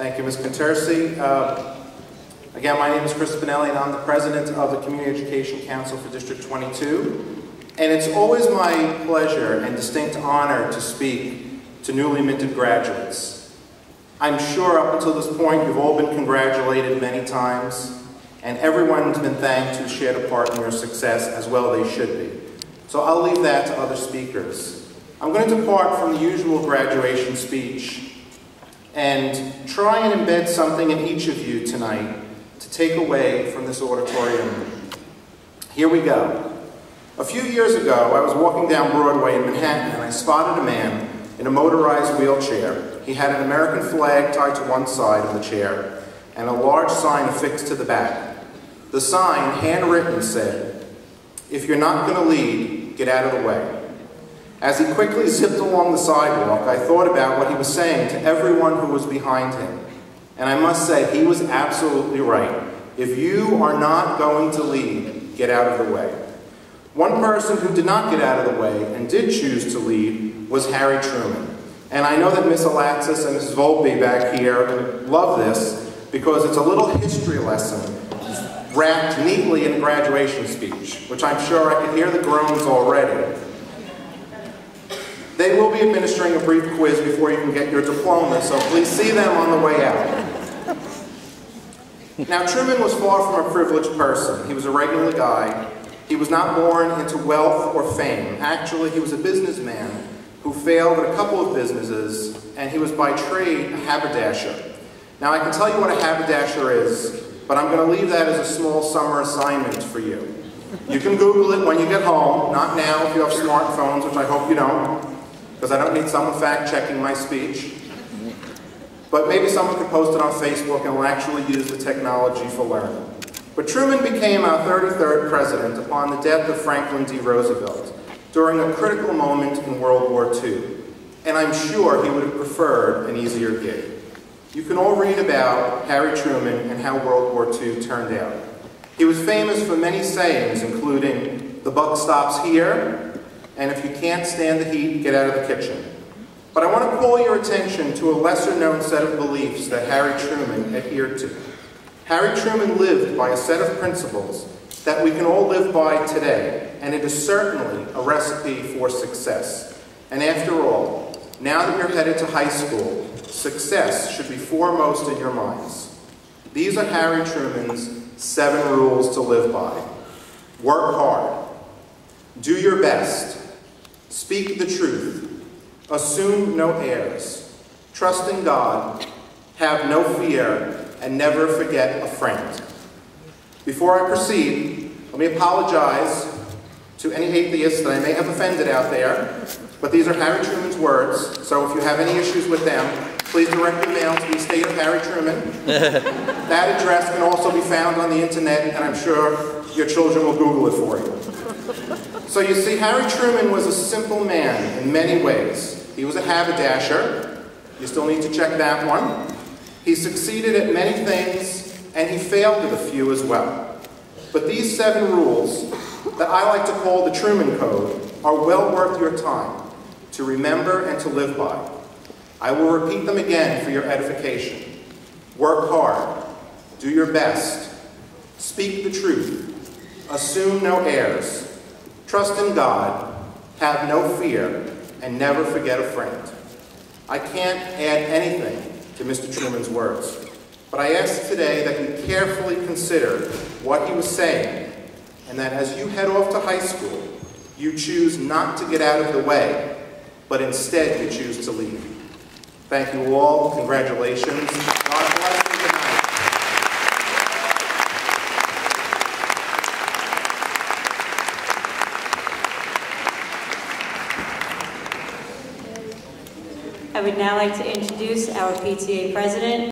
Thank you, Ms. Contersi. Again, my name is Chris Spinelli, and I'm the president of the Community Education Council for District 22. And it's always my pleasure and distinct honor to speak to newly minted graduates. I'm sure up until this point you've all been congratulated many times, and everyone's been thanked who shared a part in your success, as well they should be. So I'll leave that to other speakers. I'm going to depart from the usual graduation speech and try and embed something in each of you tonight to take away from this auditorium. Here we go. A few years ago, I was walking down Broadway in Manhattan and I spotted a man in a motorized wheelchair. He had an American flag tied to one side of the chair and a large sign affixed to the back. The sign, handwritten, said, "If you're not going to lead, get out of the way." As he quickly zipped along the sidewalk, I thought about what he was saying to everyone who was behind him. And I must say, he was absolutely right. If you are not going to lead, get out of the way. One person who did not get out of the way and did choose to lead was Harry Truman. And I know that Ms. Alaxis and Ms. Volpe back here love this because it's a little history lesson wrapped neatly in a graduation speech, which I'm sure I can hear the groans already. They will be administering a brief quiz before you can get your diploma, so please see them on the way out. Now, Truman was far from a privileged person. He was a regular guy. He was not born into wealth or fame. Actually, he was a businessman who failed at a couple of businesses, and he was by trade a haberdasher. Now, I can tell you what a haberdasher is, but I'm going to leave that as a small summer assignment for you. You can Google it when you get home, not now if you have smartphones, which I hope you don't, because I don't need someone fact-checking my speech. But maybe someone could post it on Facebook and will actually use the technology for learning. But Truman became our 33rd president upon the death of Franklin D. Roosevelt during a critical moment in World War II. And I'm sure he would have preferred an easier gig. You can all read about Harry Truman and how World War II turned out. He was famous for many sayings, including, "The buck stops here," and "If you can't stand the heat, get out of the kitchen." But I want to call your attention to a lesser-known set of beliefs that Harry Truman adhered to. Harry Truman lived by a set of principles that we can all live by today, and it is certainly a recipe for success. And after all, now that you're headed to high school, success should be foremost in your minds. These are Harry Truman's 7 rules to live by. Work hard. Do your best. Speak the truth. Assume no airs. Trust in God. Have no fear. And never forget a friend. Before I proceed, let me apologize to any atheists that I may have offended out there, but these are Harry Truman's words, so if you have any issues with them, please direct your mail to the estate of Harry Truman. That address can also be found on the internet, and I'm sure your children will Google it for you. So you see, Harry Truman was a simple man in many ways. He was a haberdasher. You still need to check that one. He succeeded at many things, and he failed at a few as well. But these 7 rules, that I like to call the Truman Code, are well worth your time to remember and to live by. I will repeat them again for your edification. Work hard. Do your best. Speak the truth. Assume no airs. Trust in God. Have no fear. And never forget a friend. I can't add anything to Mr. Truman's words, but I ask today that you carefully consider what he was saying, and that as you head off to high school, you choose not to get out of the way, but instead you choose to lead. Thank you all. Congratulations. God bless you. Good night. I would now like to introduce our PTA president,